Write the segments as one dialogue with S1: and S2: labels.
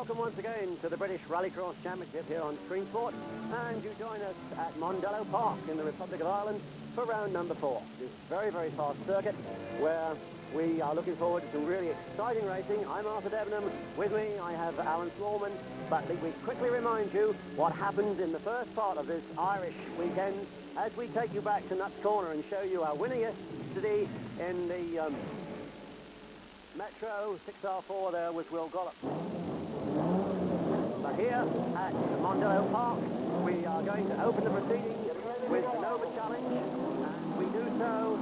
S1: welcome once again to the British Rallycross Championship here on Screen Sport, and you join us at Mondello Park in the Republic of Ireland for round number 4. This very, very fast circuit where we are looking forward to some really exciting racing. I'm Arthur Debenham. With me I have Alan Smallman, but we quickly remind you what happened in the first part of this Irish weekend as we take you back to Nuts Corner and show you our winner yesterday in the Metro 6R4 there was Will Gollop. But here at Mondello Park, we are going to open the proceedings with the Nova Challenge, and we do so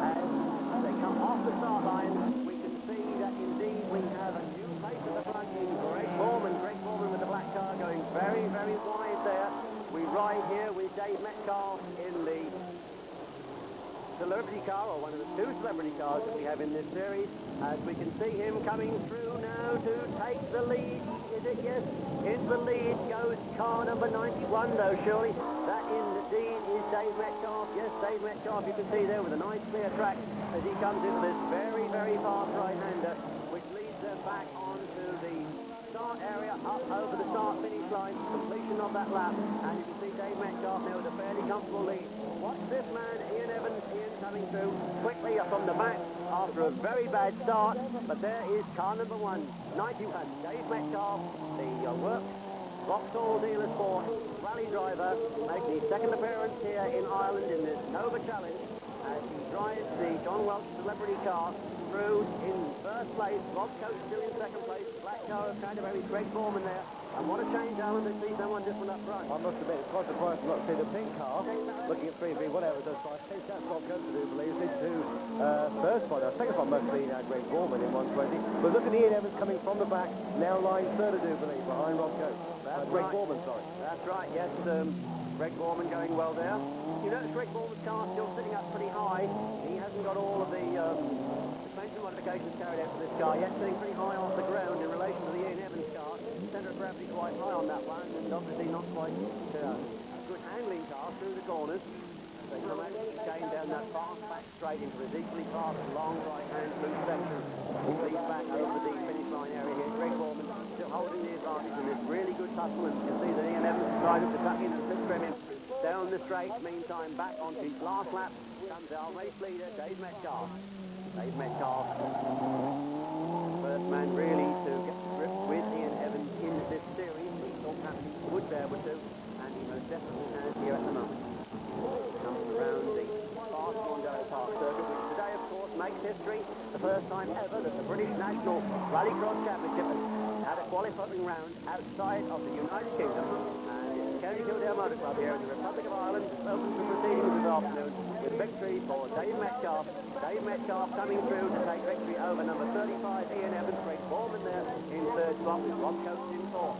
S1: as they come off the start line. We can see that indeed we have a new place at the front in Greg Foreman with the black car going very, very wide there. We ride here with Dave Metcalf in the celebrity car, or one of the two celebrity cars that we have in this series, as we can see him coming through now to take the lead. Is it? Yes, into the lead goes car number 91 though, surely. That indeed is Dave Metcalf. Yes, Dave Metcalf, you can see there with a nice clear track as he comes into this very, very fast right-hander, which leads us back onto the start area, up over the start-finish line, completion of that lap, and you can see Dave Metcalf now with a fairly comfortable lead. Watch this man, Ian Evans, coming through quickly from the back after a very bad start, but there is car number 1, 91, Dave Metcalf, the Vauxhall Dealer Sport rally driver, making his second appearance here in Ireland in this Nova Challenge, as he drives the John Welch celebrity car through in first place. Rob Coates still in second place. Black car of Canterbury, Greg Foreman there. And what a change, Alan, to see someone different up front.
S2: I must admit, it's quite surprised not to see the pink car looking at 3-3, whatever it does. I think that's Rob Coates to do, believe it, to first spot. Second spot must be Greg Foreman in 120. But look at Ian Evans coming from the back, now lying third, I do believe, behind Rob Coates.
S1: That's
S2: Greg
S1: right.
S2: Foreman, sorry.
S1: That's right, yes. Greg Foreman going well there. You notice Greg Foreman's car still sitting up pretty high. He hasn't got all of the suspension modifications carried out for this car yet, sitting pretty high off the ground in relation to the Ian Evans car. Centre of gravity quite high on that one, and obviously not quite a good handling car through the corners. They come out again down that fast back straight into this equally fast, long right-hand loose section. He leads back over the finish line area here. Greg Foreman still holding the advantage in this really good tussle, and you can see that Ian Evans decided to tuck in and slip trim him down the straight. Meantime, back onto his last lap comes our race leader, Dave Metcalf. Dave Metcalf, first man really to get grip with Ian Evans in this series. He thought perhaps he would be able to, and he most definitely has here at the moment. Comes around the fast Mondello Park circuit, which today, of course, makes history. The first time ever that the British National Rallycross Championship has had a qualifying round outside of the United Kingdom. And it's County Kildare Motor Club here in the Republic of Ireland opens the proceedings this afternoon with victory for Dave Metcalf. Dave Metcalf coming through to take victory over number 35, Ian Evans. Greg Foreman there in third spot with Rob Coates in fourth.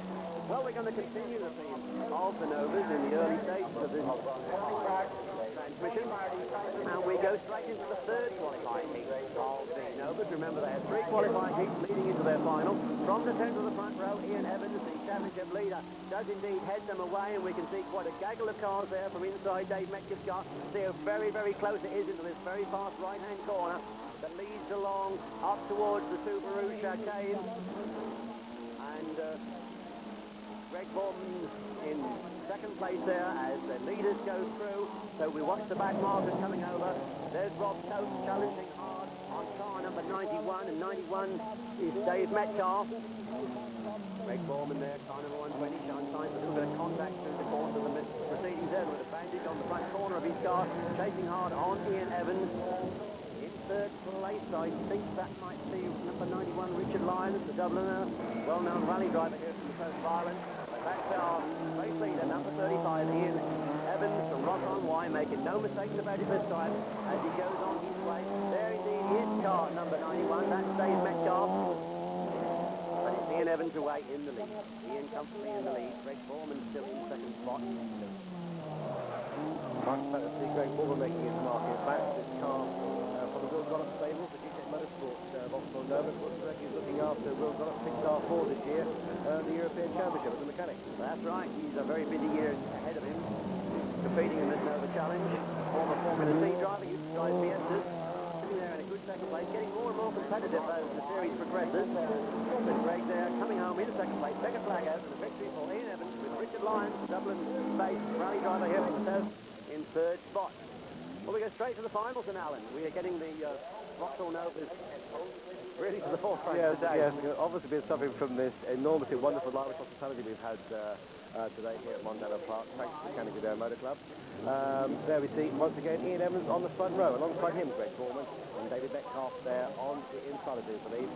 S1: Well, we're going to continue the theme of the Novas in the early stages of this transmission, and we go straight into the third qualifying heat of the Novas. Remember, they had 3 qualifying heats leading into their final. From the centre of the front row, Ian Evans, the championship leader, does indeed head them away, and we can see quite a gaggle of cars there from inside Dave Metcalf's car. See how very, very close it is into this very fast right-hand corner that leads along up towards the Subaru chicane. And Greg Foreman in second place there as the leaders go through. So we watch the back markers coming over. There's Rob Coates challenging hard on car number 91, and 91 is Dave Metcalf. Greg Foreman there, car number 120, showing signs of a little bit of contact through the course of the proceedings there with a bandage on the front corner of his car, chasing hard on Ian Evans. In third place, I think that might be number 91, Richard Lyons, the Dubliner, well-known rally driver here from the coast of Ireland. That's our race leader, number 35, Ian Evans from Ross-on-Wye, making no mistakes about it this time as he goes on his way. There indeed is car number 91, that's Dave Metcalf. But it's Ian Evans away in the lead. Ian comfortably in the lead. Greg Foreman still in second spot.
S2: Much better to see Greg Foreman making his mark. In fact, this car from the Will Gollop stable, the GTEC Motorsports Vauxhall Nova, he's looking after Will Gollop 6R4 this year, the European Championship as a mechanic.
S1: That's right. He's a very busy year ahead of him, competing in this Nova Challenge. Former Formula C driver, used to drive Fiestas. There in a good second place, getting more and more competitive as the series progresses. With Greg there coming home in second place. driver here from the south in third spot. Well, we go straight to the finals then, Alan. We are getting the Vauxhall Novas really to the forefront today.
S2: Yes, obviously been suffering from this enormously wonderful live hospitality we've had today here at Mondello Park, thanks to the Canada Motor Club. There we see, once again, Ian Evans on the front row. Alongside him, Greg Foreman and David Metcalf there on the inside, I do believe,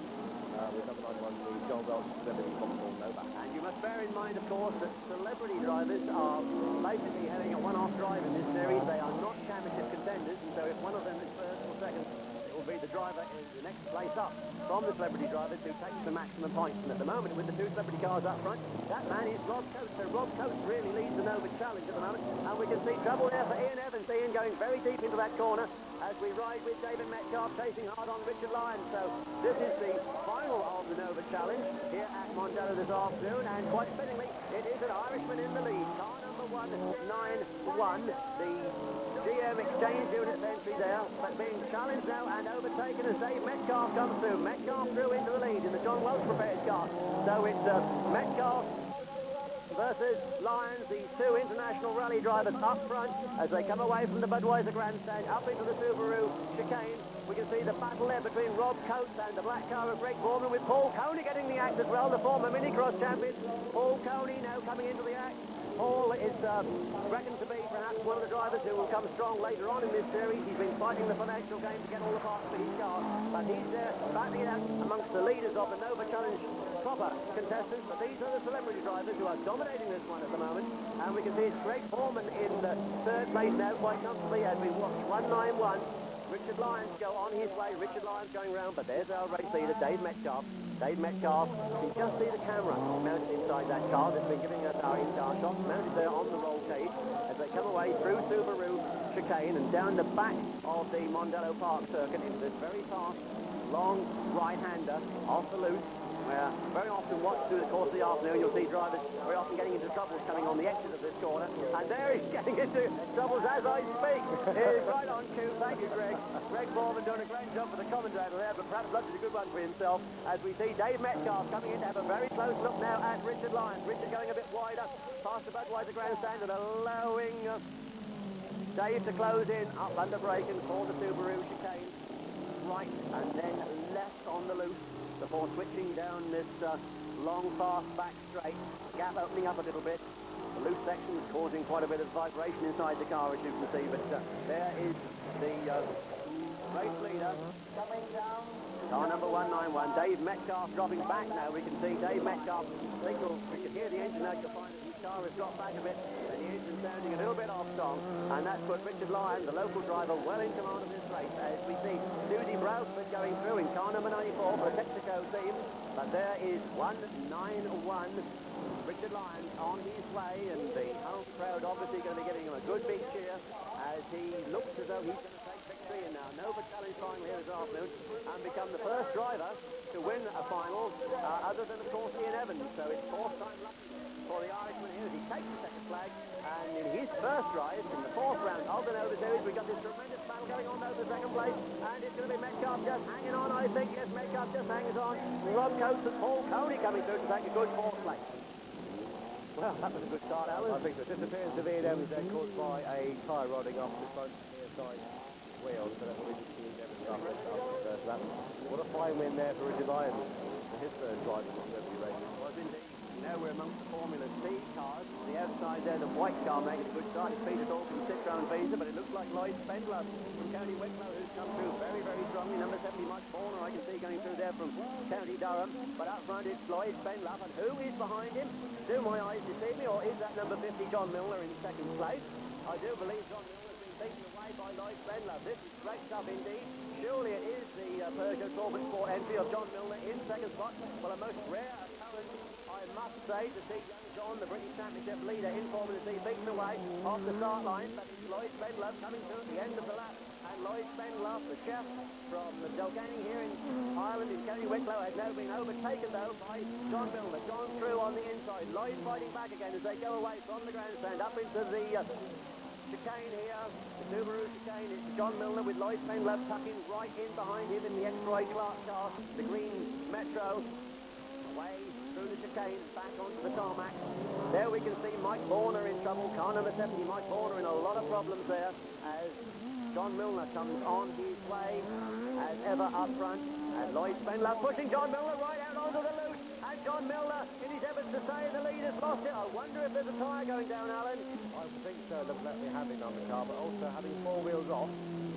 S2: with number 91, the John Welch Celebrity Vauxhall Nova.
S1: And you must bear in mind, of course, that celebrity drivers are basically having a one-off drive in this series. They are not championship contenders, and so if one of them is first or second, it will be the driver in the next place up from the celebrity drivers who takes the maximum points. And at the moment, with the two celebrity cars up front, that man is Rob Coates. So Rob Coates really leads the Nova Challenge at the moment. And we can see trouble there for Ian Evans. Ian going very deep into that corner as we ride with David Metcalf chasing hard on Richard Lyons. So this is the final of the Nova Challenge here at Mondello this afternoon. And quite fittingly, it is an Irishman in the lead. Car number 191, the GM Exchange Unit entry there, but being challenged now and overtaken as Dave Metcalf comes through. Metcalf through into the lead in the John Welch prepared car. So it's Metcalf versus Lyons, the two international rally drivers up front as they come away from the Budweiser grandstand up into the Subaru chicane. We can see the battle there between Rob Coates and the black car of Greg Foreman, with Paul Coney getting the act as well, the former mini-cross champion. Paul Coney now coming into the act. Paul is reckoned to be perhaps one of the drivers who will come strong later on in this series. He's been fighting the financial game to get all the parts for his car, but he's battling it out amongst the leaders of the Nova Challenge proper contestants. But these are the celebrity drivers who are dominating this one at the moment, and we can see it's Greg Foreman in the third place now quite comfortably as we watch 191. Richard Lyons go on his way. Richard Lyons going round, but there's our race leader, Dave Metcalf. Dave Metcalf, you can just see the camera mounted inside that car that's been giving us our in-car shots, mounted there on the roll cage as they come away through Subaru chicane and down the back of the Mondello Park circuit into this very fast, long right-hander off the loose, where very often watched through the course of the afternoon, you'll see drivers very often getting into troubles coming on the exit of this corner, and there he's getting into troubles as I speak. He's right on cue. Thank you, Greg. Greg Foreman doing a great job for the commentator there, but perhaps looks a good one for himself as we see Dave Metcalf coming in to have a very close look now at Richard Lyons. Richard going a bit wider past the Budweiser grandstand and allowing Dave to close in up under braking for the Subaru chicane. Right and then left on the loose before switching down this long, fast back straight. Gap opening up a little bit. The loose section is causing quite a bit of vibration inside the car, as you can see. But there is the race leader coming down. Car number 191. Dave Metcalf dropping back now. We can see Dave Metcalf signal. We can hear the engine now. You'll find that his car has dropped back a bit. And the engine sounding a little bit off song. And that's put Richard Lyons, the local driver, well in command of this race. As we see Susie Brailsford going through in car number 94 for the Texaco team. But there is 191. Richard Lyons on his way, and the home crowd obviously going to be giving him a good big cheer as he looks as though he's going to take victory in our Nova Challenge final here this afternoon and become the first driver to win a final other than, of course, Ian Evans. So it's fourth time lucky for the Irishman here as he takes the second flag, and in his first drive in the fourth round of the Nova Series we've got this tremendous battle going on over the second place, and it's going to be Metcalf just hanging on, I think. Yes, Metcalf just hangs on. Rob Coates and Paul Coney coming through to take a good fourth place. Well, that was a good start, Alan.
S2: I think so. Disappearance of Ian Evans there caused by a tyre rodding off the front near side wheel, so that will be Ian Evans after the first lap. What a fine win there for Richard Lyons for his first drive in the Celebrity Racing.
S1: Was indeed. Now we're amongst the Formula C cars. On the outside there, the white car making a good start. It's Peter Dawson from Citroen Visa, but it looks like Lloyd Spendler from County Wicklow, who's come through very, very strongly. Number 70, Mike Fowler, I can see going through there from County Durham. But up front it's Lloyd Spendler, and who is behind him? Do my eyes deceive me, or is that number 50, John Milner, in second place? I do believe John Milner's been beaten away by Lloyd Spendler. This is great stuff indeed. Surely it is the Peugeot Talbot Sport entry of John Milner in second spot. Well, a most rare occurrence, I must say, to see young John, the British Championship leader in Formula C, beaten away off the start line. But it's Lloyd Spendler coming through at the end of the lap. And Lloyd Spendler, the chef from the Delgany here in Ireland, in County Wicklow, has now been overtaken, though, by John Milner. John through on the inside. Lloyd fighting back again as they go away from the grandstand up into the chicane here. The Subaru chicane. It's John Milner with Lloyd Spendler tucking right in behind him in the X-Roy Clark car, the green Metro. away through the chicane, back onto the tarmac. There we can see Mike Horner in trouble. Car number 70, Mike Horner in a lot of problems there as John Milner comes on his way as ever up front. And Lloyd Spendler pushing John Milner right out onto the loose. And John Milner, in his efforts to stay in the lead, has lost it. I wonder if there's a tyre going down, Alan.
S2: I would think so, looking at me having on the car, but also having four wheels off.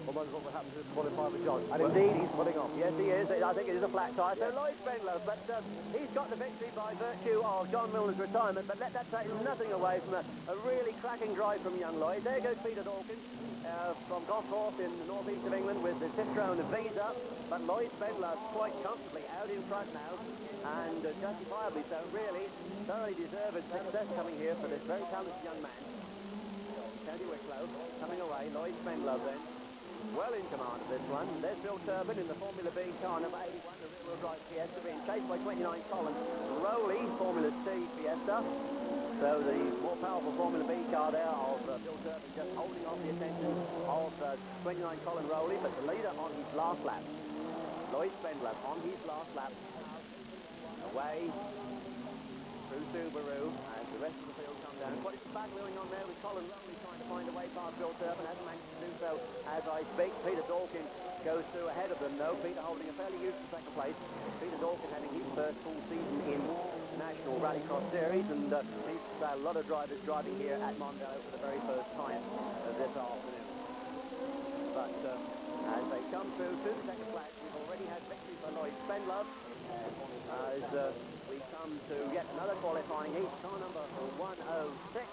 S2: I wonder what will happen to the qualify for John. And indeed, he's pulling off.
S1: Yes, he is. I think it is a flat tyre. So Lloyd Spendler, but he's got the victory by virtue of John Milner's retirement. But let that take nothing away from a really cracking drive from young Lloyd. There goes Peter Dawkins from Gothorpe in the northeast of England with the Citroën Visa. But Lloyd Spendler quite comfortably out in front now, and justifiably so, really. Thoroughly deserved success coming here for this very talented young man. Tony Wicklow coming away. Lloyd Spendler then well in command of this one. There's Bill Turbin in the Formula B car number 81, the rear-wheel drive Fiesta, being chased by 29 Colin Rowley, Formula C Fiesta. So the more powerful Formula B car there of Bill Turbin just holding off the attention of 29 Colin Rowley, but the leader on his last lap. Lloyd Spendler on his last lap. Away through Subaru as the rest of the field come down. What is the battle going on there with Colin Rowley trying to find a way past Bill Turbin? Hasn't managed to do so as I speak. Peter Dawkins goes through ahead of them though. Peter holding a fairly useful second place. Peter Dawkins having his first full season in the National Rallycross Series, and he's a lot of drivers driving here at Mondello for the very first time this afternoon. But as they come through to the second place, we've already had victory for Lloyd Spendler. As we come to yet another qualifying heat, car number 106.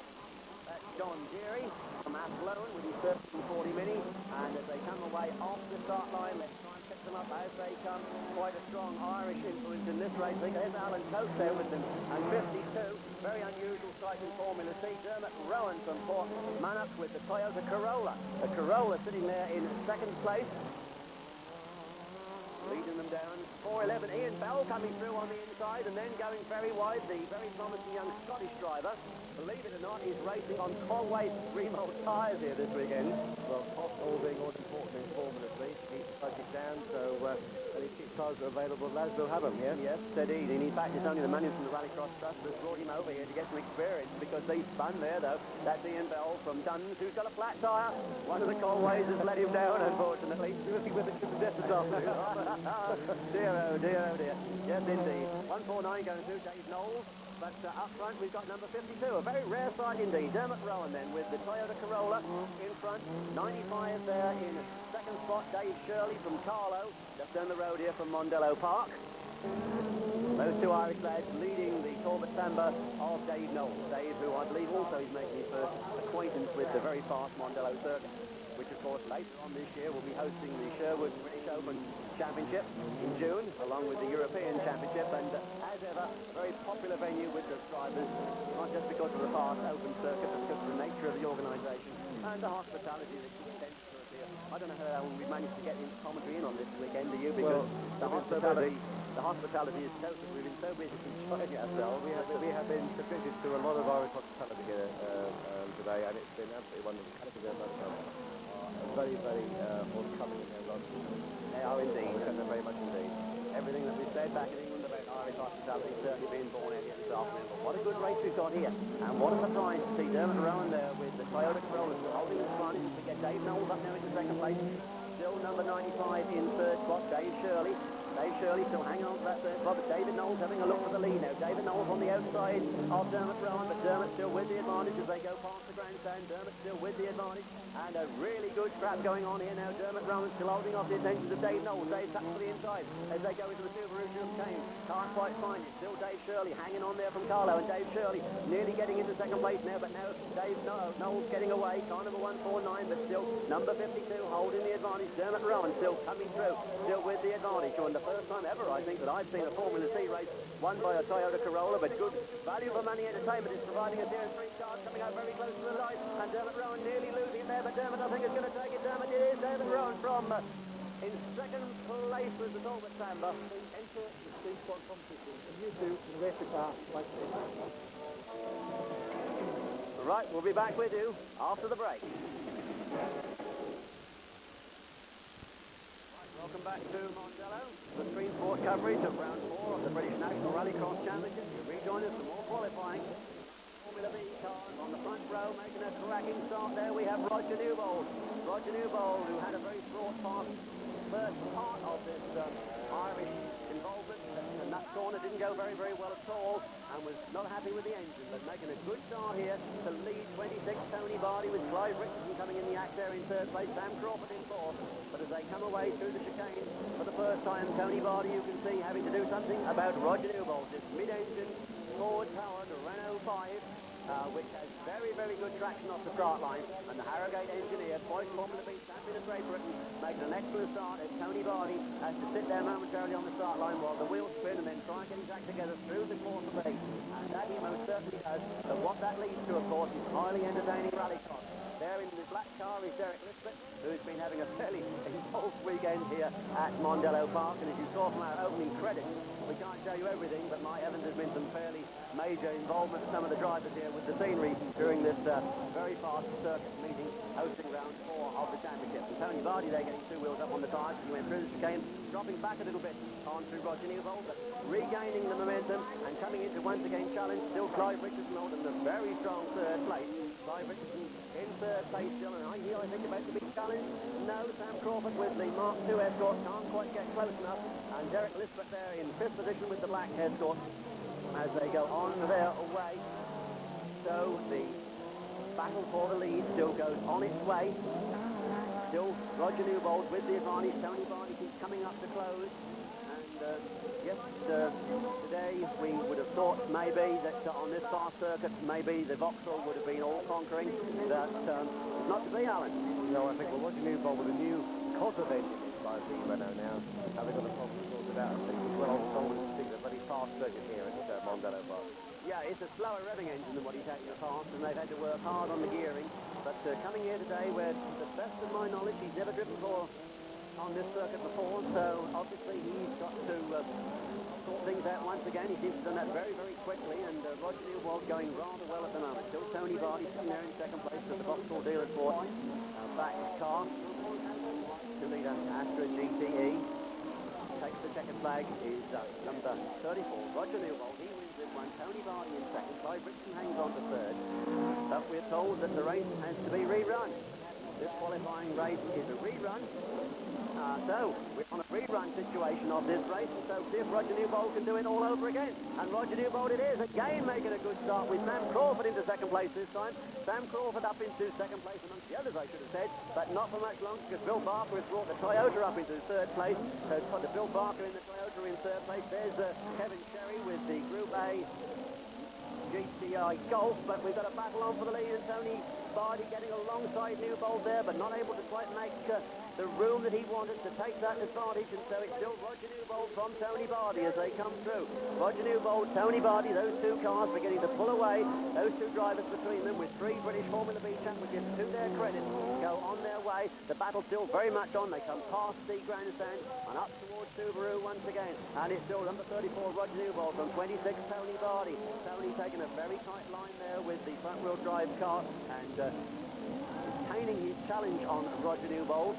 S1: That's John Deary from Athlone with his 1340 Mini, and as they come away off the start line, let's try and pick them up as they come. Quite a strong Irish influence in this race. There's Alan Coates there with them, and 52. Very unusual sight in Formula C. Dermot Rowan from Port Mannock with the Toyota Corolla. The Corolla sitting there in second place, leading them down. 411, Ian Bell coming through on the inside and then going very wide. The very promising young Scottish driver, believe it or not, is racing on Conway remold tyres here this weekend.
S2: Well, all being all important in Formula 3 to keep the budget down, so any cheap cars are available, lads will have them, yeah?
S1: Yes, indeed. And in fact, it's only the money from the Rallycross Trust that's brought him over here to get some experience, because they spun there, though. That's Ian Bell from Duns, who's got a flat tyre. One of the Conways has let him down, unfortunately.
S2: With the death this afternoon.
S1: Dear, oh dear, oh dear. Yes, indeed. 149 going through Dave Knowles. But up front we've got number 52, a very rare sight indeed. Dermot Rowan then with the Toyota Corolla in front. 95 there in second spot, Dave Shirley from Carlo, just down the road here from Mondello Park. Those two Irish lads leading the Corvette Samba of Dave Knowles. Dave, who I believe also is making his first acquaintance with the very fast Mondello circuit, which of course later on this year will be hosting the Sherwood British Open Championship in June, along with the European Championship, and as ever, a very popular venue with the drivers, not just because of the fast open circuit, but because of the nature of the organisation and the hospitality that extends to us here. I don't know how we managed to get into commentary in on this weekend, do you? Because the hospitality is so good. We've been so busy enjoying ourselves.
S2: We have been subjected to a lot of Irish hospitality here today, and it's been absolutely wonderful. Very, very forthcoming in their runs.
S1: They are indeed.
S2: And they're very much indeed.
S1: Everything that we said back in England about Irish hospitality is certainly being born out here this afternoon. But what a good race we've got here. And what a surprise to see Dermot Rowan there with the Toyota Corolla holding the advantage. We get Dave Knowles up now into second place. Still number 95 in third spot, Dave Shirley. Dave Shirley still hanging on to that third spot, but David Knowles having a look for the lead now. David Knowles on the outside of Dermot Rowan, but Dermot still with the advantage as they go past the grandstand. Dermot still with the advantage, and a really good scrap going on here now. Dermot Rowan still holding off the attention of Dave Knowles. Dave tucks to the inside as they go into the Subaru chicane. Can't quite find it. Still Dave Shirley hanging on there from Carlo, and Dave Shirley nearly getting into second place now, but now Dave Knowles getting away. Car number 149, but still number 52 holding the advantage. Dermot Rowan still coming through, still with the advantage. And the first time ever, I think, that I've seen a Formula C race won by a Toyota Corolla, but good value for money entertainment is providing us here. Three cars coming out very close to the line, and Dermot Rowan nearly losing it there, but Dermot, I think, is going to take it. Dermot, it is Dermot Rowan from in second place with the Corvette Samba.
S3: Enter the speed spot competition, and you do the rest of the car like this.
S1: Right, we'll be back with you after the break. Welcome back to Mondello, the screen sport coverage of round 4 of the British National Rallycross Championship. You rejoin us for more qualifying. Formula B cars on the front row making a cracking start there. We have Roger Newbold. Roger Newbold, who had a very fraught first part of this Irish involvement, and that corner didn't go very, very well at all, and was not happy with the engine, but making a good start here to lead 26 Tony Barty, with Clive Richardson coming in the act there in third place, Sam Crawford in fourth. But as they come away through the chicane for the first time, Tony Barty, you can see, having to do something about Roger Newbold. This mid-engine, forward-powered Renault 5, which has very, very good traction off the start line, and the Harrogate engineer, Point Formula B champion of Great Britain, making an excellent start as Tony Barty has to sit there momentarily on the start line while the wheels spin and then try and get his act together through the course of the and that he most certainly does. But what that leads to, of course, is highly entertaining rallycross. There in the black car is Derek Lisbeth, who's been having a fairly involved weekend here at Mondello Park, and as you saw from our opening credits, we can't show you everything, but Mike Evans has been some fairly major involvement with some of the drivers here with the scenery during this very fast circuit meeting hosting round 4 of the championship. And Tony Barty there getting two wheels up on the tyres, and he went through the chicane, dropping back a little bit onto Roger Newbold, but regaining the momentum and coming into once again challenge. Still Clive Richardson holding the very strong third place. Clive Richardson in third place still, and I think about to be challenged. No, Sam Crawford with the Mark II escort can't quite get close enough, and Derek Lisbeth there in fifth position with the black escort as they go on their way. So the battle for the lead still goes on its way. Still Roger Newbold with the advantage. Tony Barty keeps coming up to close. And yes, today we would have thought maybe that on this fast circuit, maybe the Vauxhall would have been all conquering. But not to be, Alan.
S2: No, I think Roger Newbold with a new Cosworth engine inside the Renault now, having got a problem sorted out. I think he's well on strong with a very fast circuit here at Mondello Park.
S1: Yeah, it's a slower revving engine than what he's had in the past, and they've had to work hard on the gearing. But coming here today, where to the best of my knowledge, he's never driven on this circuit before, so obviously he's got to sort things out once again. He seems to have done that very, very quickly, and Roger Newbold going rather well at the moment. Still Tony Barty sitting there in second place with the Vauxhall dealer's fourth. Back car, 2-litre Astra GTE. Takes the checkered flag is number 34, Roger Newbold. He wins this one. Tony Barty in second. Clive Richardson hangs on to third. But we're told that the race has to be rerun. This qualifying race is a rerun. So we're on a rerun situation of this race, and so see if Roger Newbold can do it all over again. And Roger Newbold it is, again making a good start with Sam Crawford into second place this time. Sam Crawford up into second place amongst the others, I should have said, but not for much longer, because Bill Barker has brought the Toyota up into third place. So it's got the Bill Barker in the Toyota in third place. There's Kevin Sherry with the Group A GTI Golf, but we've got a battle on for the lead, and Tony Barty getting alongside Newbold there, but not able to quite make the room that he wanted to take that advantage, and so it's still Roger Newbold from Tony Barty as they come through. Roger Newbold, Tony Barty, those two cars beginning to pull away, those two drivers between them with 3 British Formula B championships to their credit, go on their way. The battle still very much on. They come past the grandstand and up towards Subaru once again, and it's still number 34 Roger Newbold from 26 Tony Barty. Tony taking a very tight line there with the front wheel drive car and retaining his challenge on Roger Newbold.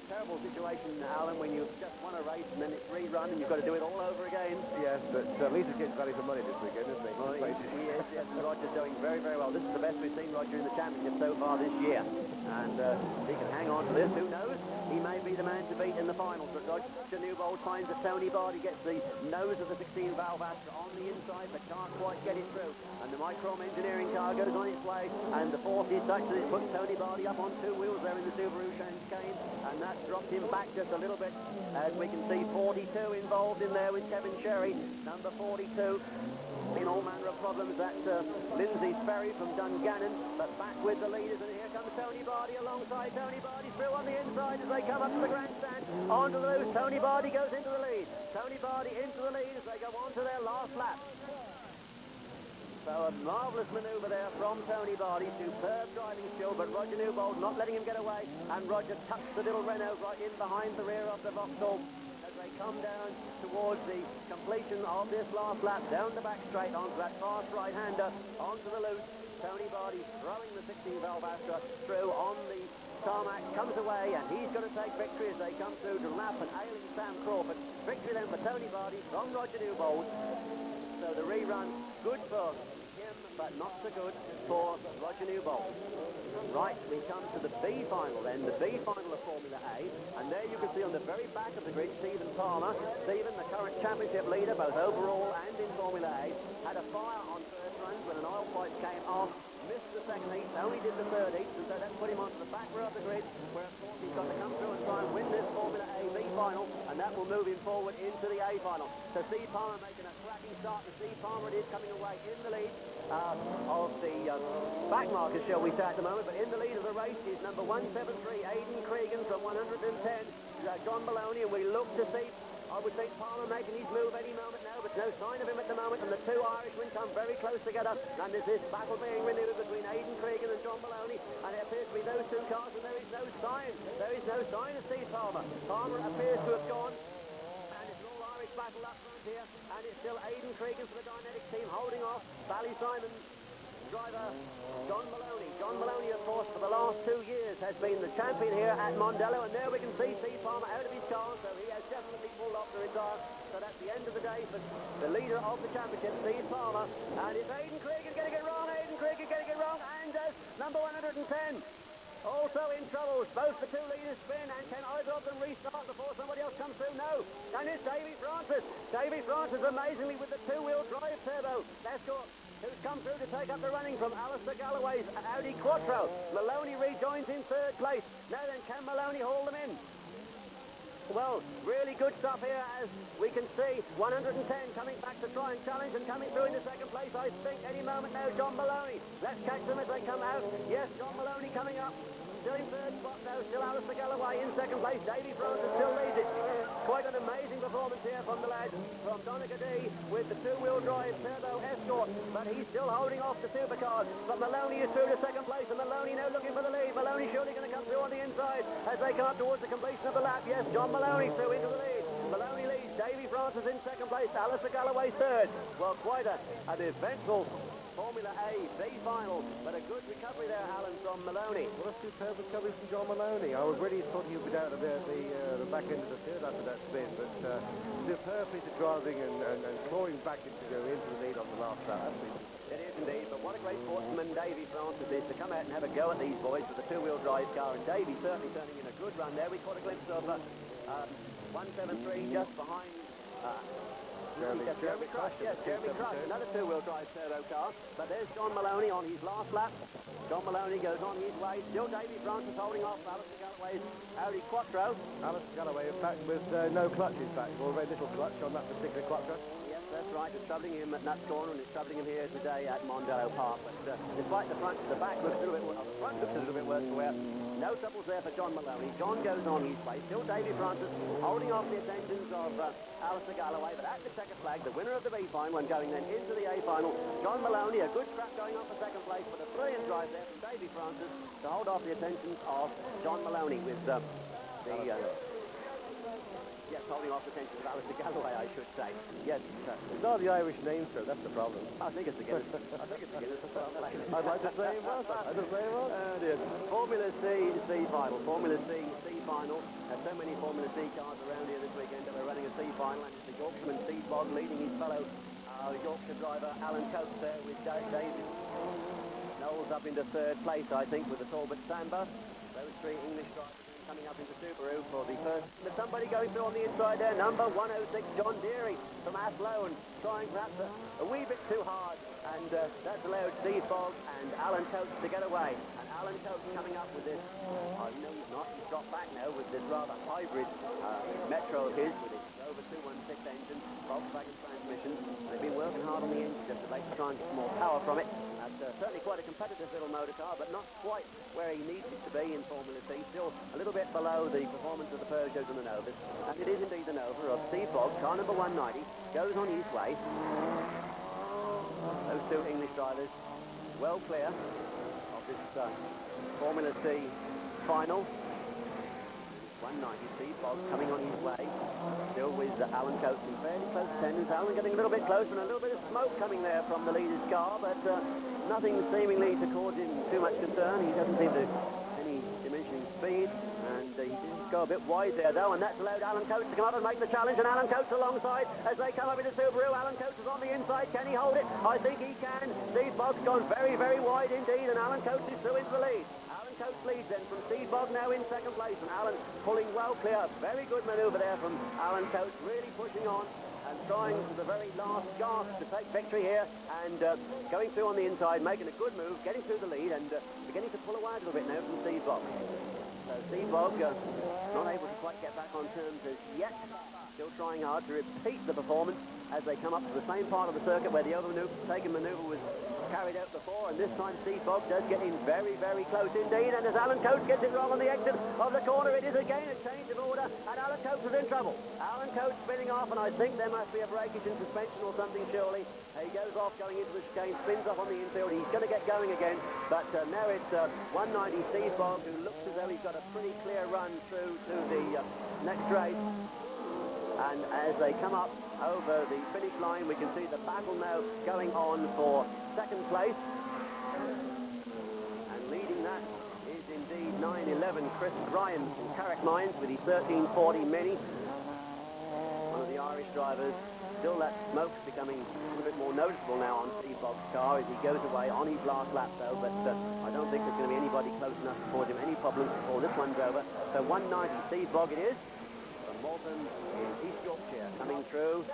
S1: Terrible situation, Alan, when you've just won a race and then it's rerun and you've got to do it all over again.
S2: Yes, but at least he's getting value for money this weekend, isn't he?
S1: Well, he is, yes, and Roger's doing very, very well. This is the best we've seen Roger in the championship so far this year. And if he can hang on to this, who knows? He may be the man to beat in the finals, but Roger Newbold finds that Tony Barty gets the nose of the 16-valve Astra on the inside, but can't quite get it through. And the Microm engineering car goes on its way, and the fourth is such that it puts Tony Barty up on 2 wheels there in the Subaru chicane, and that drops him back just a little bit, as we can see 42 involved in there with Kevin Sherry, number 42. In all manner of problems, that Lindsay Sperry from Dungannon, but back with the leaders, and here comes Tony Barty alongside Tony Barty through on the inside as they come up to the grandstand. Onto the loose, Tony Barty goes into the lead. Tony Barty into the lead as they go on to their last lap. So a marvellous manoeuvre there from Tony Barty, superb driving skill, but Roger Newbold not letting him get away, and Roger tucks the little Renault right in behind the rear of the Vauxhall as they come down towards the completion of this last lap, down the back straight onto that fast right-hander, onto the loose. Tony Barty throwing the 16-valve Astra through on the tarmac, comes away, and he's going to take victory as they come through to lap and ailing Sam Crawford. Victory then for Tony Vardy from Roger Newbold. So the rerun, good for him, but not so good for Roger Newbold. Right, we come to the B final then, the B final of Formula A, and there you can see on the very back of the grid, Stephen Palmer. Stephen, the current championship leader, both overall and in Formula A, had a fire on first runs when an oil pipe came off, missed the second heat, only did the third heat, and so that put him onto the back row of the grid, where of course he's got to come through and try and win this Formula A B final, and that will move him forward into the A final. So Steve Palmer making a cracking start, and Steve Palmer it is coming away in the lead of the back markers, shall we say, at the moment, but in the lead of the race is number 173, Aidan Cregan from 110, John Maloney, and we look to see, I would think, Palmer making his move any moment now, but no sign of him at the moment, and the two Irishmen come very close together, and there's this battle being renewed between Aidan Cregan and John Maloney, and it appears to be those two cars, and there is no sign of Steve Palmer. Palmer appears to have gone, and it's an all-Irish battle up front here, and it's still Aidan Cregan for the Dynetics team holding off Ballysimon's driver John Maloney. John Maloney, of course, for the last 2 years has been the champion here at Mondello, and there we can see Steve Palmer out of his car, so he has definitely pulled off the retire. So that's the end of the day for the leader of the championship, Steve Palmer, and it's Aidan Cregan getting it wrong, and number 110. Also in trouble, both the two leaders spin, and can either of them restart before somebody else comes through? No. And it's Davy Francis. Davy Francis, amazingly, with the two-wheel drive turbo Escort, who's come through to take up the running from Alistair Galloway's Audi Quattro. Maloney rejoins in third place. Now then, can Maloney haul them in? Well, really good stuff here, as we can see. 110 coming back to try and challenge, and coming through in the second place, I think, any moment now, John Maloney. Let's catch them as they come out. Yes, John Maloney coming up. Still in third spot now, still Alistair Galloway in second place. Davy Francis still leads it. Quite an amazing performance here from the lads from Donegal with the two-wheel drive turbo Escort, but he's still holding off the supercars. But Maloney is through to second place, and Maloney now looking for the lead. Maloney surely going to come through on the inside as they come up towards the completion of the lap. Yes, John Maloney through into the lead. Maloney leads. Davy Francis in second place. Alistair Galloway third. Well, quite an eventful Formula A B final, but a good recovery there, Alan, from Maloney.
S2: What a superb recovery from John Maloney. I really thought he would be down at the back end of the field after that spin, but superb piece of driving and clawing back into the lead on the last lap.
S1: It is indeed, but what a great sportsman Davy Francis is to come out and have a go at these boys with a two-wheel drive car, and Davy certainly turning in a good run there. We caught a glimpse of 173 just behind Jeremy Crush, yes, Jeremy Crush, another two-wheel drive turbo car. But there's John Maloney on his last lap. John Maloney goes on his way. Still Davy Francis holding off Alistair Galloway's Audi Quattro.
S2: Alistair Galloway, in fact, with no clutch, in fact, or very little clutch on that particular Quattro.
S1: Yes, that's right. It's troubling him at Nuts Corner, and it's troubling him here today at Mondello Park. But despite the front, the back looks a little bit worse. The front looks a little bit worse for wear. No troubles there for John Maloney. John goes on his way. Still Davy Francis holding off the attentions of Alistair Galloway, but at the checkered flag, the winner of the B final and going then into the A final, John Maloney. A good scrap going on for second place, but a brilliant drive there from Davy Francis to hold off the attentions of John Maloney with yes, holding off the attentions of Alistair Galloway, I should say. Yes,
S2: it's not the Irish name, sir. That's the problem.
S1: I think it's the Guinness. I think it's the Guinness.
S2: I'd like to say it was. I'd say it was.
S1: Dear. Formula C final. Formula C final. There's so many Formula C cars around here this weekend that we're running a C final, and it's the Yorkshireman Steve Bogg leading his fellow Yorkshire driver Alan Coates there with David Knowles up into third place, I think, with the Talbot Samba. Those three English drivers coming up into Subaru for the first. There's somebody going through on the inside there, number 106, John Deary from Athlone, trying perhaps a wee bit too hard, and that's allowed Steve Bogg and Alan Coates to get away. And Alan Coates coming up with this, no he's not, he's dropped back now with this rather hybrid Metro of his, with its over 216 engine, Volkswagen transmission. They've been working hard on the engine just to try and get some more power from it. Certainly quite a competitive little motor car, but not quite where he needs it to be in Formula C. Still a little bit below the performance of the Peugeots and the Novas. And it is indeed the Nova of Steve Bogg, car number 190, goes on his way. Those two English drivers well clear of this Formula C final. 190, Steve Bogg coming on his way. Still with Alan Coates in fairly close attendance. Alan getting a little bit closer, and a little bit of smoke coming there from the leader's car, but nothing seemingly to cause him too much concern. He doesn't seem to any diminishing speed, and he did go a bit wide there though, and that's allowed Alan Coates to come up and make the challenge, and Alan Coates alongside as they come up into Subaru. Alan Coates is on the inside. Can he hold it? I think he can. Steve Bogg's gone very, very wide indeed, and Alan Coates is through into the lead. Alan Coates leads then from Steve Bogg now in second place, and Alan pulling well clear. Very good manoeuvre there from Alan Coates, really pushing on and trying to the very last gasp to take victory here, and going through on the inside, making a good move, getting through the lead, and beginning to pull away a little bit now from Steve Bogg. So Steve Bogg not able to quite get back on terms as yet, still trying hard to repeat the performance as they come up to the same part of the circuit where the overtaken manoeuvre was carried out before, and this time Steve Bogg does get in very, very close indeed, and as Alan Coates gets it wrong on the exit of the corner, it is again a change of order, and Alan Coates is in trouble. Alan Coates spinning off, and I think there must be a breakage in suspension or something surely. He goes off going into the chicane, spins off on the infield, he's going to get going again, but now it's 190 Steve Bogg, who looks as though he's got a pretty clear run through to the next race. And as they come up over the finish line, we can see the battle now going on for second place. And leading that is indeed 911 Chris Ryan from Carrick Mines with his 1340 Mini. One of the Irish drivers. Still that smoke's becoming a little bit more noticeable now on Steve Bogg's car as he goes away on his last lap though, but I don't think there's going to be anybody close enough to cause him any problems before this one's over. So 190 Steve Bogg it is. Morton in East Yorkshire coming through,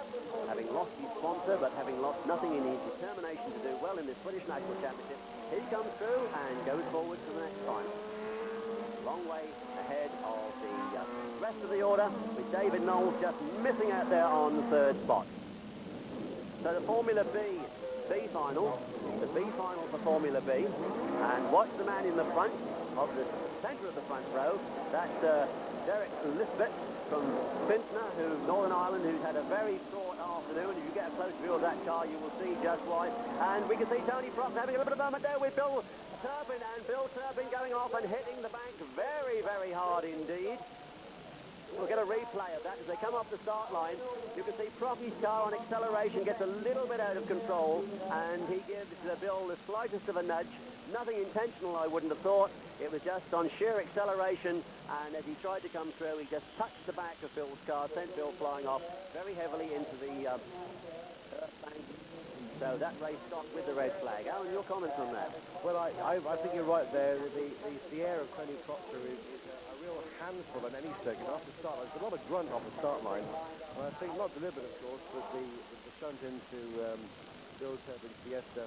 S1: having lost his sponsor but having lost nothing in his determination to do well in this British National Championship. He comes through and goes forward to the next final. Long way ahead of the rest of the order, with David Knowles just missing out there on the third spot. So the Formula B final, the B final for Formula B, and watch the man in the front of the centre of the front row. That's Derek Lisbeth from Fintner, Northern Ireland, who's had a very short afternoon. If you get a close view of that car, you will see just why. And we can see Tony Frost having a little bit of moment there with Bill Turpin, and Bill Turpin going off and hitting the bank very, very hard indeed. We'll get a replay of that as they come off the start line. You can see Frosky's car on acceleration gets a little bit out of control, and he gives Bill the slightest of a nudge. Nothing intentional, I wouldn't have thought. It was just on sheer acceleration, and as he tried to come through, he just touched the back of Bill's car, sent Bill flying off very heavily into the earth bank. So that race stopped with the red flag. Alan, your comments on that?
S2: Well, I think you're right there. The air of Tony Proctor is a real handful on any circuit off the start line. There's a lot of grunt off the start line. And I think, not deliberate of course, but the shunt into Bill Turpin's Fiesta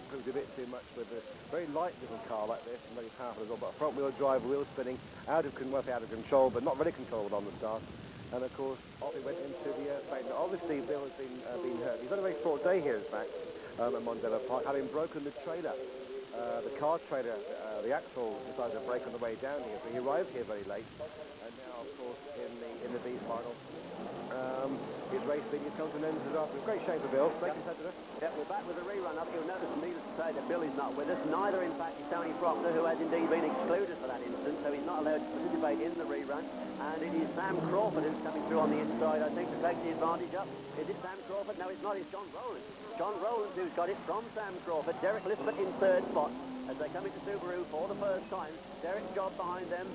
S2: proved a bit too much with a very light little car like this, and very powerful as well, but a front-wheel drive, wheel spinning, out of control, but not really controlled on the start. And of course, off he went into the bank. Obviously, Bill has been hurt. He's had a very short day here, in fact, at Mondello Park, having broken the trailer. The car trailer, the axle decided to break on the way down here, so he arrived here very late. And now, of course, in the B final, his race being comes to an end after. Great shape for Bill. Great competitor.
S1: Yeah, we're back with a rerun up. You'll notice, needless to say, that Bill is not with us. Neither, in fact, is Tony Proctor, who has indeed been excluded for that instance, so he's not allowed to participate in the rerun. And it is Sam Crawford who's coming through on the inside, I think, to take the advantage up. Is it Sam Crawford? No, it's not. It's John Rowland. John Rowland who's got it from Sam Crawford. Derek Lisbeth in third spot as they come into Subaru for the first time. Derek's job behind them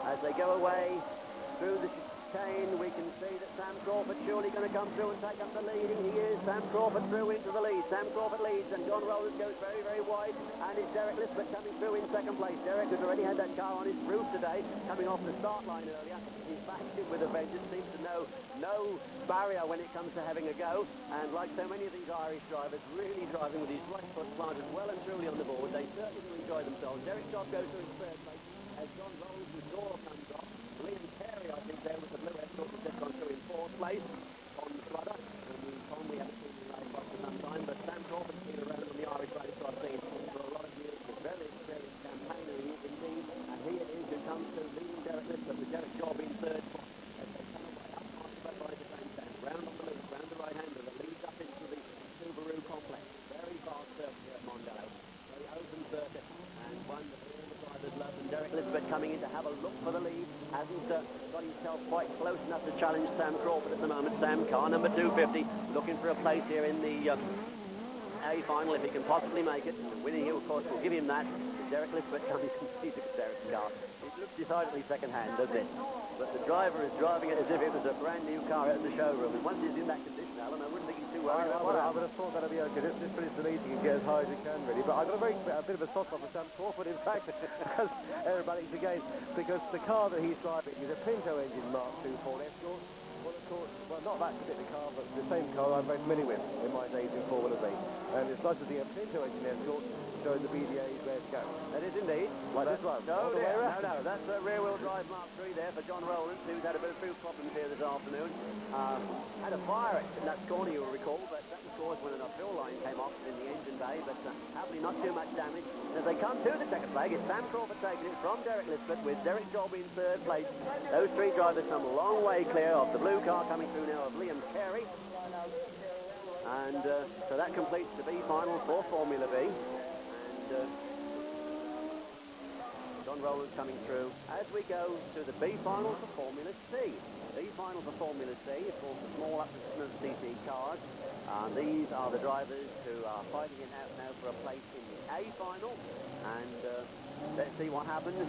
S1: as they go away through the chicane. We can see that Sam Crawford surely going to come through and take up the leading. He is. Sam Crawford through into the lead. Sam Crawford leads, and John Rowland goes very, very wide, and it's Derek Lisbeth coming through in second place. Derek, who's already had that car on his roof today, coming off the start line earlier. He's back in with a vengeance, seems to know no barrier when it comes to having a go, and like so many of these Irish drivers, really driving with his right foot planted well and truly on the board. They certainly do enjoy themselves. Derek Job goes through in third place as John Rowland's door comes off. Liam Carey, I think, there with the blue escort has just gone through in fourth place on the Fludder. And we haven't seen him rally across for some time, but Sam Crawford's been around on the Irish Rallycross scene for a lot of years. He's a very experienced campaigner, he is indeed, and he it is who comes to leading Derek Lisbeth with Derek Job in third spot as they come away up past the by the same time. Round on the loop, round the right-hander that leads up into the Subaru complex. Very fast circuit here at Mondello. Very open circuit, and one that all the drivers love, and Derek Lisbeth coming in to have a look for the lead. Hasn't got himself quite close enough to challenge Sam Crawford at the moment. Sam, car number 250, looking for a place here in the A final if he can possibly make it. Winning here, of course, will give him that. Derek Lisbeth comes and sees Derek's car. It looks decidedly second-hand, doesn't it? But the driver is driving it as if it was a brand-new car out of the showroom. And once he's in that condition, Alan, I wouldn't think he's too worried about
S2: I
S1: that.
S2: would have thought that'd be okay. Just finish the meeting and get as high as you can, really. But I've got a bit of a soft spot for Sam Crawford, in fact, because everybody's again, because the car that he's driving is a Pinto engine Mark II Ford Escort. Well, of course, well, not that particular car, but the same car I'm very familiar with in my days in Formula V. And it's nice to see a Pinto engine Escort showing the BDA's where to go.
S1: That is indeed.
S2: Like this one.
S1: No, that's a rear-wheel drive Mark III there for John Rowlands, who's had a bit of fuel problems here this afternoon. Had a fire in that corner, you will recall, but that was caused when an uphill line came off in the engine bay, but happily not too much damage. As they come to the checkered flag, it's Sam Crawford taking it from Derek Lisbeth, with Derek Jolby in third place. Those three drivers come a long way clear of the blue car coming through now of Liam Carey. And so that completes the B final for Formula V. And John Rowlands coming through as we go to the B final for Formula C. B final for Formula C, of course, the small up to CC cars. These are the drivers who are fighting it out now for a place in the A final. And let's see what happens.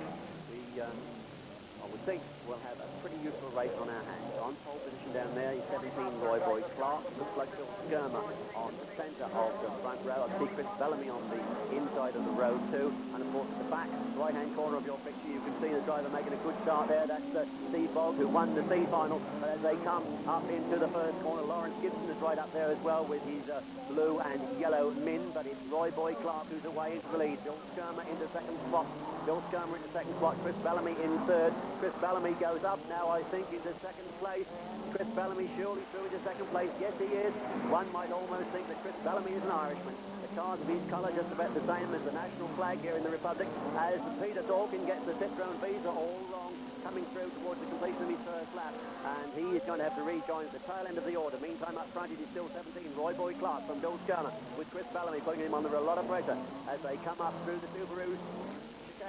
S1: I would think we'll have a pretty useful race on our hands. On pole position down there, 17 Roy Boyd Clark. Looks like Phil Skirmer on the centre of the front row. I see Chris Bellamy on the inside of the road too. And of course at the back, right-hand corner of your picture, you can see the driver making a good start there. That's Steve Bogg, who won the C final. But as they come up into the first corner, Lawrence Gibson is right up there as well with his blue and yellow min. But it's Roy Boyd Clark who's away into the lead. Phil Skirmer into second spot. Phil Skirmer into second spot. Chris Bellamy in third. Chris Bellamy goes up now, I think, into second place. Chris Bellamy surely through into second place. Yes, he is. One might almost think that Chris Bellamy is an Irishman. The cars of his colour just about the same as the national flag here in the Republic. As Peter Dawkins gets the Citroën visa all wrong, coming through towards the completion of his first lap. And he is going to have to rejoin at the tail end of the order. Meantime, up front, it is still 17. Roy Boyd Clark from Bill Skirmer with Chris Bellamy putting him under a lot of pressure as they come up through the Subarus.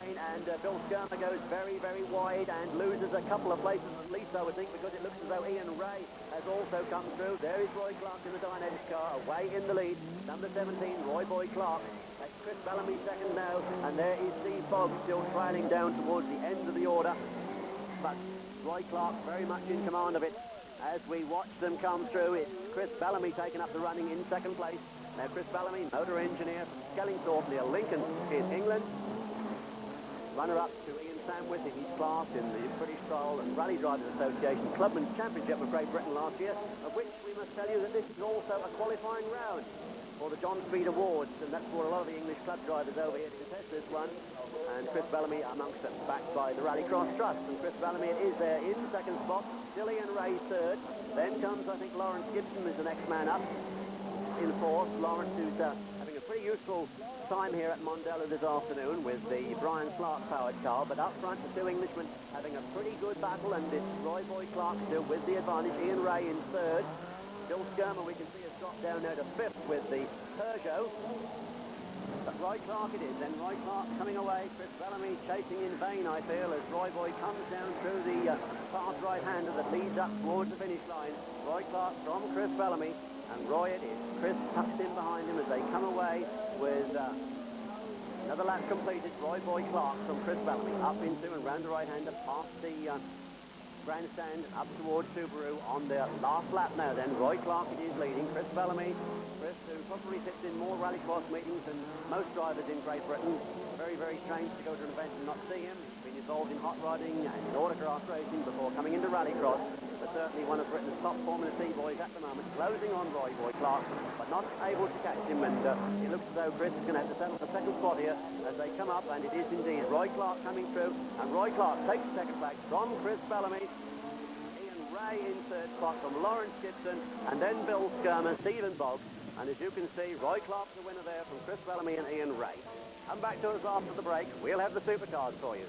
S1: And Bill Skirmer goes very, very wide and loses a couple of places at least, I would think, because it looks as though Ian Ray has also come through. There is Roy Clark in the Dynetics car, away in the lead. Number 17, Roy Boyd Clark. That's Chris Bellamy second now, and there is Steve Bogg still trailing down towards the end of the order. But Roy Clark very much in command of it. As we watch them come through, it's Chris Bellamy taking up the running in second place. Now Chris Bellamy, motor engineer from Skellingthorpe near Lincoln in England. Runner-up to Ian Samwith in his class in the British Trial and Rally Drivers Association Clubman Championship of Great Britain last year, of which we must tell you that this is also a qualifying round for the John Speed Awards, and that's for a lot of the English club drivers over here to contest this one. And Chris Bellamy amongst them, backed by the Rallycross Trust. And Chris Bellamy is there in second spot, still Ian Ray third. Then comes, I think, Lawrence Gibson is the next man up in fourth. Lawrence, who's having a pretty useful time here at Mondello this afternoon with the Brian Clark powered car, but up front the two Englishmen having a pretty good battle, and it's Roy Boyd Clark still with the advantage. Ian Ray in third. Bill Skirmer, we can see, has dropped down now to fifth with the Peugeot. But Roy Clark it is, then Roy Clark coming away. Chris Bellamy chasing in vain, I feel, as Roy Boyd comes down through the fast right-hander that leads up towards the finish line. Roy Clark from Chris Bellamy, and Roy it is. Chris tucks in behind him as they come away with another lap completed. Roy Boyd Clark from Chris Bellamy up into and round the right-hander past the grandstand up towards Subaru on their last lap now. Then Roy Clark it is leading. Chris Bellamy, Chris, who probably sits in more Rallycross meetings than most drivers in Great Britain. Very, very strange to go to an event and not see him. He's been involved in hot rodding and in autocross racing before coming into Rallycross, but certainly one of Britain's top Formula C boys at the moment, closing on Roy Boyd Clark, but not able to catch him. And it looks as though Chris is going to have to settle for second spot here as they come up, and it is indeed Roy Clark coming through, and Roy Clark takes the second place from Chris Bellamy. Ian Ray in third spot from Lawrence Gibson, and then Bill Skirmer, Stephen Bogg, and as you can see, Roy Clark's the winner there from Chris Bellamy and Ian Ray. Come back to us after the break. We'll have the supercars for you.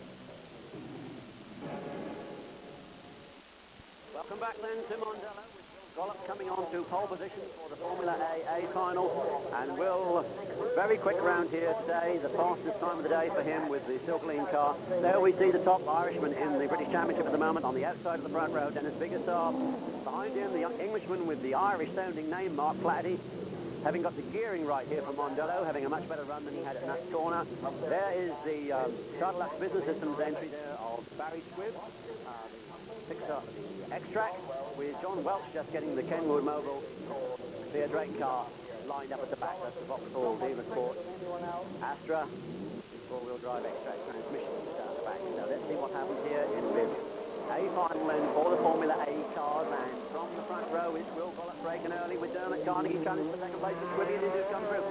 S1: Welcome back then to Mondello, with Bill Gollop coming on to pole position for the Formula A final. And Will, very quick round here today, the fastest time of the day for him with the Silverline car. There we see the top Irishman in the British Championship at the moment on the outside of the front row, Dennis Biggerstar. Behind him, the Englishman with the Irish-sounding name, Mark Flaherty. having got the gearing right here from Mondello, having a much better run than he had at Nuts Corner. There is the Charlotte Business Systems entry there of Barry Squibb, the X-Track, with John Welch just getting the Kenwood Mobile Theo Drake car lined up at the back. That's the Vauxhall Diva Sport Astra four-wheel drive X-Track transmission down the back. Now let's see what happens here in this A final then for the Formula A cars, and from the front row it's Will Gollop breaking early with Dermot Carnegie challenging for second place, and Squibby and Indus come through.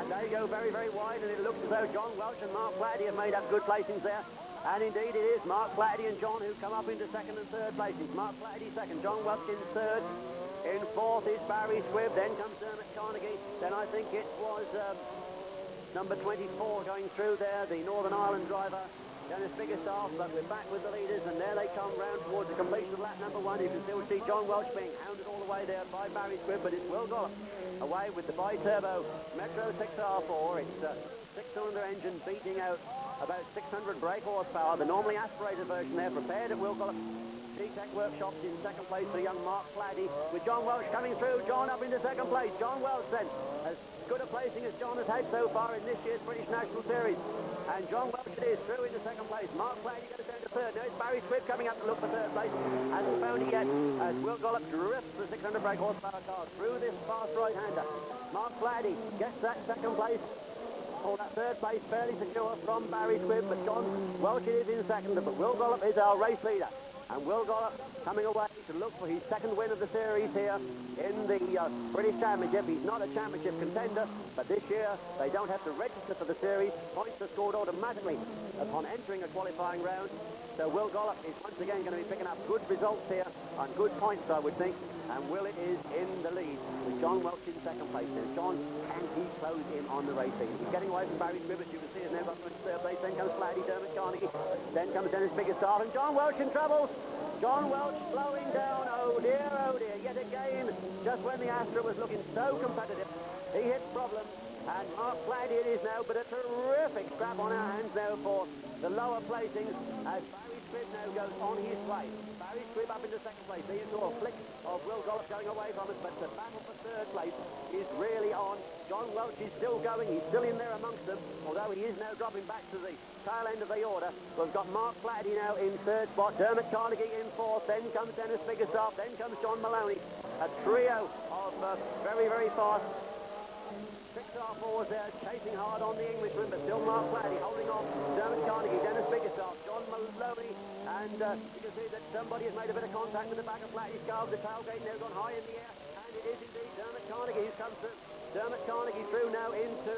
S1: And they go very, very wide, and it looks as though John Welch and Mark Flaherty have made up good placings there. And indeed it is Mark Flaherty and John who come up into second and third places. Mark Flaherty second, John Welch in third. In fourth is Barry Squibb, then comes Dermot Carnegie. Then I think it was number 24 going through there, the Northern Ireland driver, Dennis Biggerstaff, but we're back with the leaders, and there they come round towards the completion of lap number 1. You can still see John Welch being hounded all the way there by Barry Squibb, but it's Will Gollop away with the bi-turbo Metro 6R4. It's a six-cylinder engine beating out about 600 brake horsepower. The normally aspirated version there, prepared at Will Gollop G-Tech Workshops. In second place for young Mark Flaherty, with John Welch coming through. John up into second place. John Welch then, as good a placing as John has had so far in this year's British National Series. And John Welch it is through into second place. Mark Flaherty goes down to third. Now it's Barry Squibb coming up to look for third place. Hasn't found it yet as Will Gollop drifts the 600 brake horsepower car through this fast right-hander. Mark Flaherty gets that second place, or that third place, fairly secure from Barry Squibb, but John Welch it is in second, but Will Gollop is our race leader. And Will Gollop coming away to look for his second win of the series here in the British Championship. He's not a championship contender, but this year they don't have to register for the series. Points are scored automatically upon entering a qualifying round. So Will Gollop is once again going to be picking up good results here on good points, I would think. And Will it is in the lead with John Welch in second place. Now John, can he close in on the race lead? He's getting away from Barry Squibb, as you can see, has now got to third place. Then comes Flaherty, Dermot Carnegie. Then comes Dennis Biggerstaff, and John Welch in trouble. John Welch slowing down. Oh dear, yet again, just when the Astra was looking so competitive, he hits problems. And Mark Flaherty it is now, but a terrific scrap on our hands now for the lower placings as Barry Squibb now goes on his way. Barry Squibb up into second place. There you saw a flick of Will Gollop going away from us, but the battle for third place is really on. John Welch is still going. He's still in there amongst them, although he is now dropping back to the tail end of the order. We've got Mark Flaherty now in third spot, Dermot Carnegie in fourth, then comes Dennis Biggerstaff, then comes John Maloney. A trio of very, very fast 6R4s there, chasing hard on the Englishman, but still Mark Flaherty holding on. Dermot Carnegie, Dennis Biggerstaff, John Maloney, and you can see that somebody has made a bit of contact with the back of Flaherty's car. The tailgate now gone high in the air, and it is indeed Dermot Carnegie who's come through. Dermot Carnegie through now into